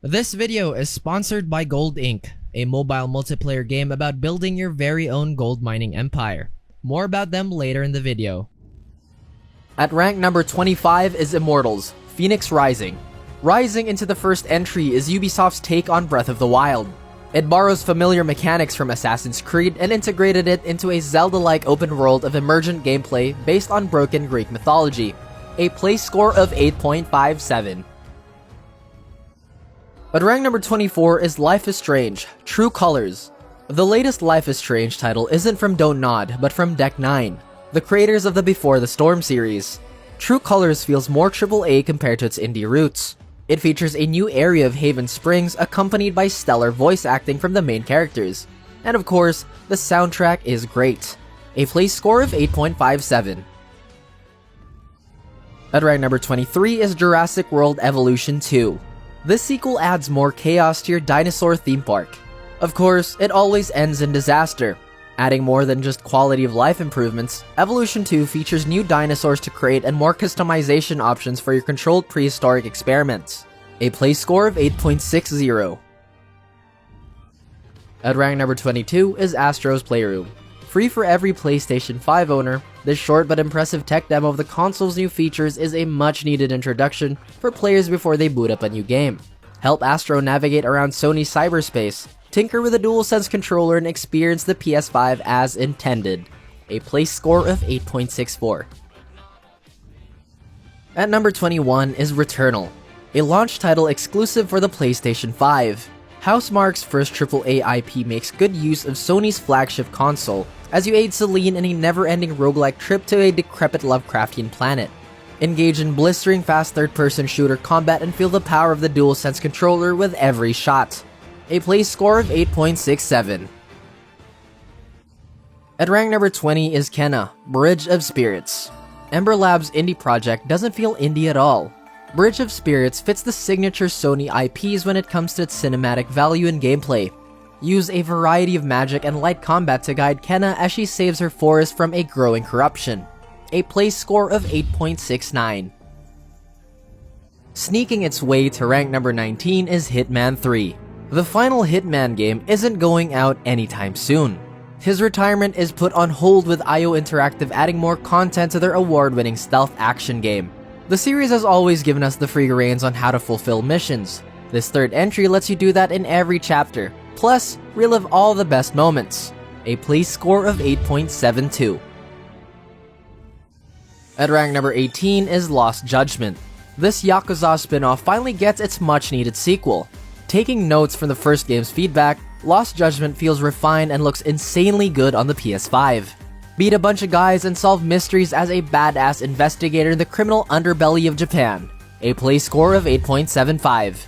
This video is sponsored by Gold Inc., a mobile multiplayer game about building your very own gold mining empire. More about them later in the video. At rank number 25 is Immortals, Phoenix Rising. Rising into the first entry is Ubisoft's take on Breath of the Wild. It borrows familiar mechanics from Assassin's Creed and integrated it into a Zelda-like open world of emergent gameplay based on broken Greek mythology. A play score of 8.57. At rank number 24 is Life is Strange, True Colors. The latest Life is Strange title isn't from Don't Nod, but from Deck 9, the creators of the Before the Storm series. True Colors feels more AAA compared to its indie roots. It features a new area of Haven Springs accompanied by stellar voice acting from the main characters. And of course, the soundtrack is great. A play score of 8.57. At rank number 23 is Jurassic World Evolution 2. This sequel adds more chaos to your dinosaur theme park. Of course, it always ends in disaster. Adding more than just quality of life improvements, Evolution 2 features new dinosaurs to create and more customization options for your controlled prehistoric experiments. A play score of 8.60. At rank number 22 is Astro's Playroom. Free for every PlayStation 5 owner, this short but impressive tech demo of the console's new features is a much-needed introduction for players before they boot up a new game. Help Astro navigate around Sony's cyberspace, tinker with a DualSense controller, and experience the PS5 as intended. A play score of 8.64. At number 21 is Returnal, a launch title exclusive for the PlayStation 5. Housemarque's first AAA IP makes good use of Sony's flagship console, as you aid Celine in a never-ending roguelike trip to a decrepit Lovecraftian planet. Engage in blistering fast third-person shooter combat and feel the power of the DualSense controller with every shot. A play score of 8.67. At rank number 20 is Kena, Bridge of Spirits. Ember Labs' indie project doesn't feel indie at all. Bridge of Spirits fits the signature Sony IPs when it comes to its cinematic value and gameplay. Use a variety of magic and light combat to guide Kena as she saves her forest from a growing corruption. A play score of 8.69. Sneaking its way to rank number 19 is Hitman 3. The final Hitman game isn't going out anytime soon. His retirement is put on hold with IO Interactive adding more content to their award-winning stealth action game. The series has always given us the free reins on how to fulfill missions. This third entry lets you do that in every chapter, plus relive all the best moments. A play score of 8.72. At rank number 18 is Lost Judgment. This Yakuza spin-off finally gets its much-needed sequel. Taking notes from the first game's feedback, Lost Judgment feels refined and looks insanely good on the PS5. Beat a bunch of guys and solve mysteries as a badass investigator in the criminal underbelly of Japan. A play score of 8.75.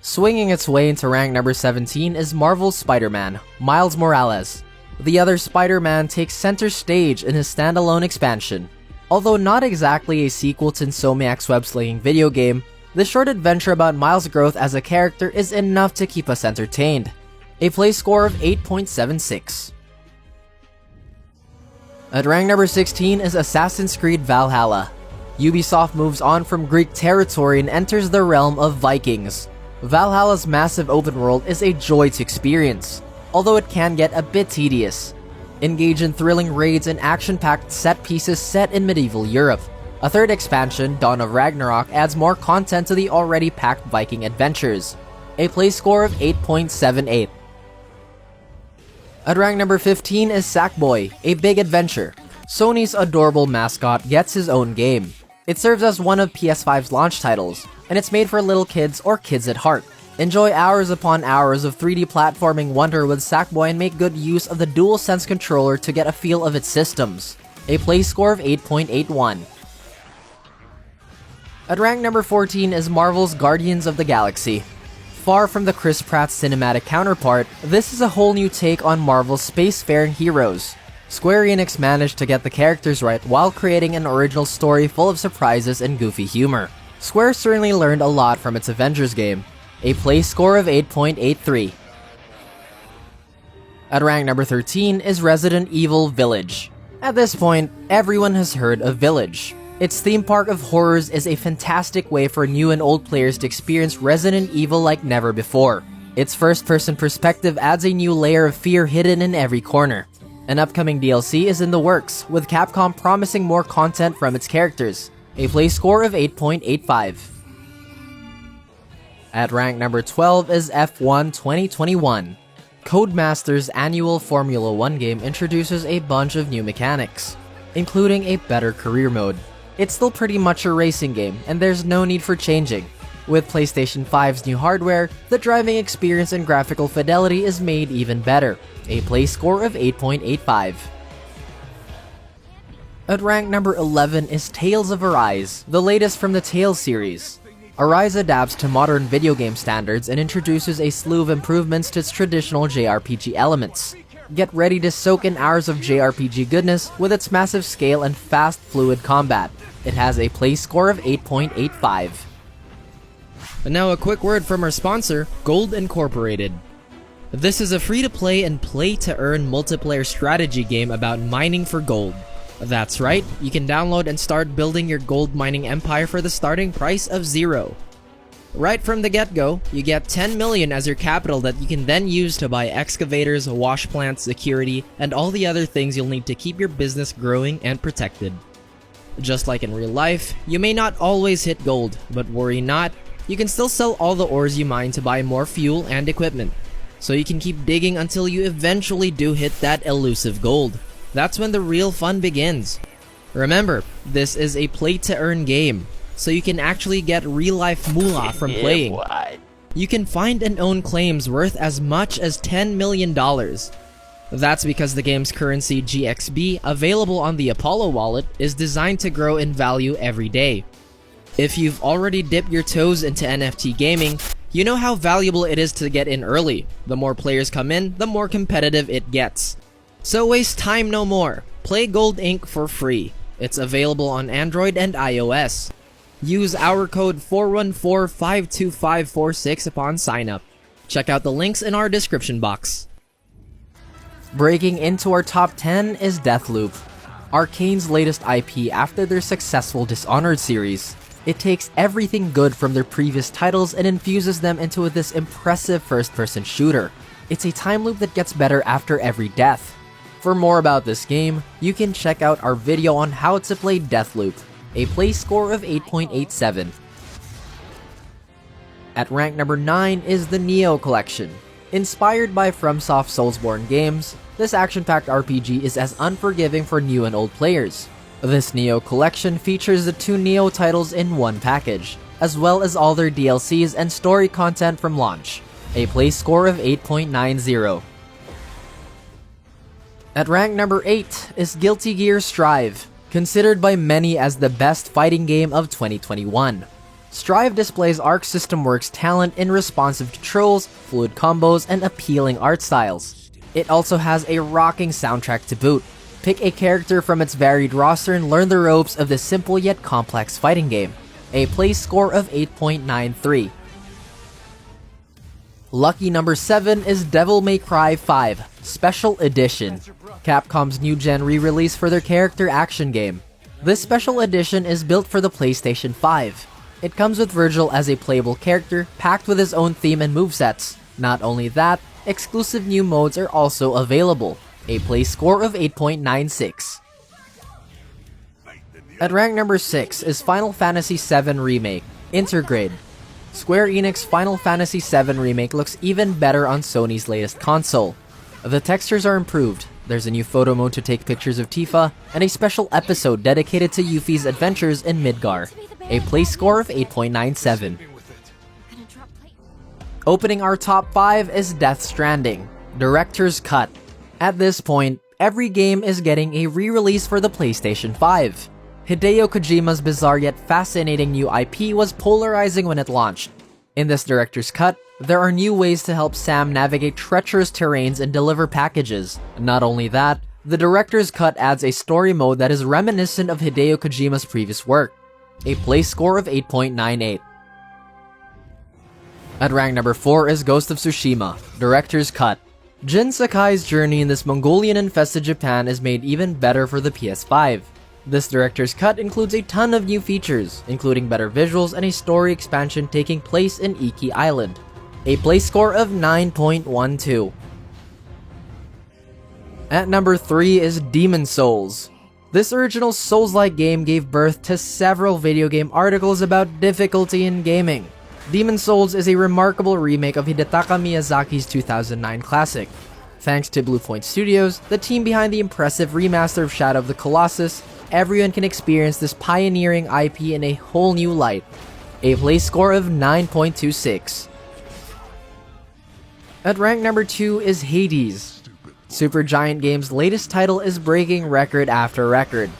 Swinging its way into rank number 17 is Marvel's Spider-Man, Miles Morales. The other Spider-Man takes center stage in his standalone expansion. Although not exactly a sequel to Insomniac's web-slinging video game, this short adventure about Miles' growth as a character is enough to keep us entertained. A play score of 8.76. At rank number 16 is Assassin's Creed Valhalla. Ubisoft moves on from Greek territory and enters the realm of Vikings. Valhalla's massive open world is a joy to experience, although it can get a bit tedious. Engage in thrilling raids and action-packed set pieces set in medieval Europe. A third expansion, Dawn of Ragnarok, adds more content to the already packed Viking adventures. A play score of 8.78. At rank number 15 is Sackboy, A Big Adventure. Sony's adorable mascot gets his own game. It serves as one of PS5's launch titles, and it's made for little kids or kids at heart. Enjoy hours upon hours of 3D platforming wonder with Sackboy and make good use of the DualSense controller to get a feel of its systems. A play score of 8.81. At rank number 14 is Marvel's Guardians of the Galaxy. Far from the Chris Pratt cinematic counterpart, this is a whole new take on Marvel's spacefaring heroes. Square Enix managed to get the characters right while creating an original story full of surprises and goofy humor. Square certainly learned a lot from its Avengers game. A play score of 8.83. At rank number 13 is Resident Evil Village. At this point, everyone has heard of Village. Its theme park of horrors is a fantastic way for new and old players to experience Resident Evil like never before. Its first-person perspective adds a new layer of fear hidden in every corner. An upcoming DLC is in the works, with Capcom promising more content from its characters. A play score of 8.85. At rank number 12 is F1 2021. Codemasters' annual Formula 1 game introduces a bunch of new mechanics, including a better career mode. It's still pretty much a racing game, and there's no need for changing. With PlayStation 5's new hardware, the driving experience and graphical fidelity is made even better. A play score of 8.85. At rank number 11 is Tales of Arise, the latest from the Tales series. Arise adapts to modern video game standards and introduces a slew of improvements to its traditional JRPG elements. Get ready to soak in hours of JRPG goodness with its massive scale and fast, fluid combat. It has a play score of 8.85. And now a quick word from our sponsor, Gold Incorporated. This is a free-to-play and play-to-earn multiplayer strategy game about mining for gold. That's right, you can download and start building your gold mining empire for the starting price of 0. Right from the get-go, you get 10 million as your capital that you can then use to buy excavators, wash plants, security, and all the other things you'll need to keep your business growing and protected. Just like in real life, you may not always hit gold, but worry not, you can still sell all the ores you mine to buy more fuel and equipment. So you can keep digging until you eventually do hit that elusive gold. That's when the real fun begins. Remember, this is a play-to-earn game, so you can actually get real-life moolah from playing. You can find and own claims worth as much as $10 million. That's because the game's currency GXB, available on the Apollo wallet, is designed to grow in value every day. If you've already dipped your toes into NFT gaming, you know how valuable it is to get in early. The more players come in, the more competitive it gets. So waste time no more. Play Gold Inc. for free. It's available on Android and iOS. Use our code 414-52546 upon sign-up. Check out the links in our description box. Breaking into our top 10 is Deathloop, Arcane's latest IP after their successful Dishonored series. It takes everything good from their previous titles and infuses them into this impressive first-person shooter. It's a time loop that gets better after every death. For more about this game, you can check out our video on how to play Deathloop, a play score of 8.87. At rank number 9 is the Neo Collection. Inspired by FromSoft Soulsborne games, this action-packed RPG is as unforgiving for new and old players. This Neo Collection features the 2 Neo titles in one package, as well as all their DLCs and story content from launch. A play score of 8.90. At rank number 8 is Guilty Gear Strive, considered by many as the best fighting game of 2021. Strive displays Arc System Works' talent in responsive controls, fluid combos, and appealing art styles. It also has a rocking soundtrack to boot. Pick a character from its varied roster and learn the ropes of this simple yet complex fighting game. A play score of 8.93. Lucky number 7 is Devil May Cry 5 Special Edition, Capcom's new-gen re-release for their character action game. This special edition is built for the PlayStation 5. It comes with Virgil as a playable character, packed with his own theme and movesets. Not only that, exclusive new modes are also available. A play score of 8.96. At rank number 6 is Final Fantasy VII Remake, Intergrade. Square Enix Final Fantasy VII Remake looks even better on Sony's latest console. The textures are improved, there's a new photo mode to take pictures of Tifa, and a special episode dedicated to Yuffie's adventures in Midgar. A play score of 8.97. Opening our top 5 is Death Stranding, Director's Cut. At this point, every game is getting a re-release for the PlayStation 5. Hideo Kojima's bizarre yet fascinating new IP was polarizing when it launched. In this director's cut, there are new ways to help Sam navigate treacherous terrains and deliver packages. Not only that, the director's cut adds a story mode that is reminiscent of Hideo Kojima's previous work. A play score of 8.98. At rank number 4 is Ghost of Tsushima, Director's Cut. Jin Sakai's journey in this Mongolian-infested Japan is made even better for the PS5. This director's cut includes a ton of new features, including better visuals and a story expansion taking place in Iki Island. A play score of 9.12. At number 3 is Demon's Souls. This original Souls-like game gave birth to several video game articles about difficulty in gaming. Demon's Souls is a remarkable remake of Hidetaka Miyazaki's 2009 classic. Thanks to Bluepoint Studios, the team behind the impressive remaster of Shadow of the Colossus, everyone can experience this pioneering IP in a whole new light. A play score of 9.26. At rank number 2 is Hades. Supergiant Games' latest title is breaking record after record.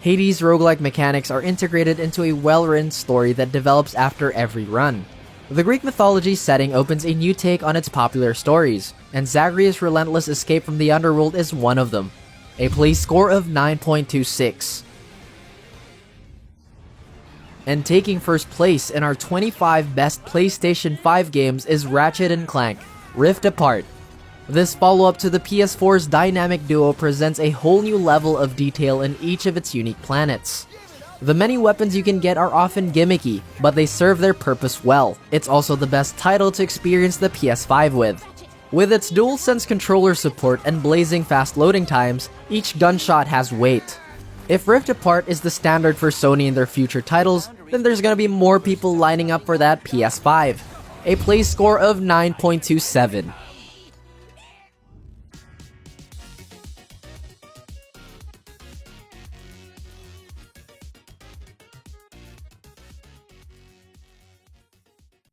Hades' roguelike mechanics are integrated into a well-written story that develops after every run. The Greek mythology setting opens a new take on its popular stories, and Zagreus' relentless escape from the underworld is one of them. A play score of 9.26. And taking first place in our 25 best PlayStation 5 games is Ratchet & Clank: Rift Apart. This follow-up to the PS4's dynamic duo presents a whole new level of detail in each of its unique planets. The many weapons you can get are often gimmicky, but they serve their purpose well. It's also the best title to experience the PS5 with. With its DualSense controller support and blazing fast loading times, each gunshot has weight. If Rift Apart is the standard for Sony in their future titles, then there's gonna be more people lining up for that PS5. A play score of 9.27.